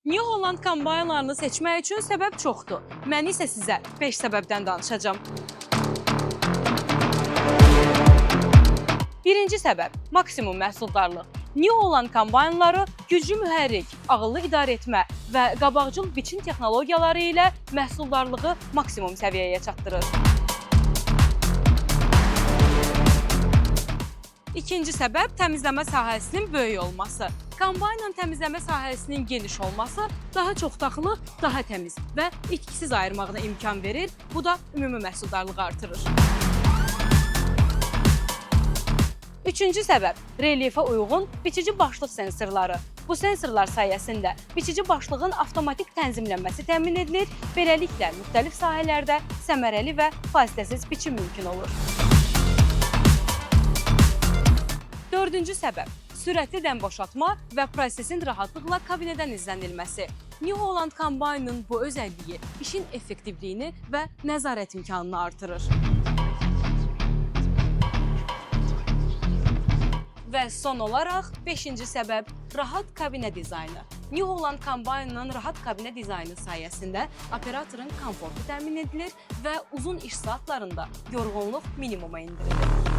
New Holland kombaynlarını seçmək üçün səbəb çoxdur. Mən isə sizə 5 səbəbdən danışacağam. Birinci səbəb – maksimum məhsuldarlıq. New Holland kombaynları güclü mühərrik, ağıllı idarə etmə və qabaqcıl biçim texnologiyaları ilə məhsuldarlığı maksimum səviyyəyə çatdırır. İkinci səbəb – təmizləmə sahəsinin böyük olması. Kombaynın təmizləmə sahəsinin geniş olması daha çox taxılı, daha təmiz və itkisiz ayırmağına imkan verir. Bu da ümumi məhsuldarlığı artırır. Üçüncü səbəb – relyefə uyğun biçici başlıq sensorları. Bu sensorlar sayəsində biçici başlığın avtomatik tənzimlənməsi təmin edilir. Beləliklə, müxtəlif sahələrdə səmərəli və fasiləsiz biçim mümkün olur. Dördüncü səbəb – sürətli dəm boşaltma və prosesin rahatlıqla kabinədən izlənilməsi. New Holland kombaynının bu özəlliyi işin effektivliyini və nəzarət imkanını artırır. Və son olaraq 5-ci səbəb – rahat kabinə dizaynı. New Holland kombaynının rahat kabinə dizaynı sayəsində operatorun komfortu təmin edilir və uzun iş saatlarında yorğunluq minimuma indirilir.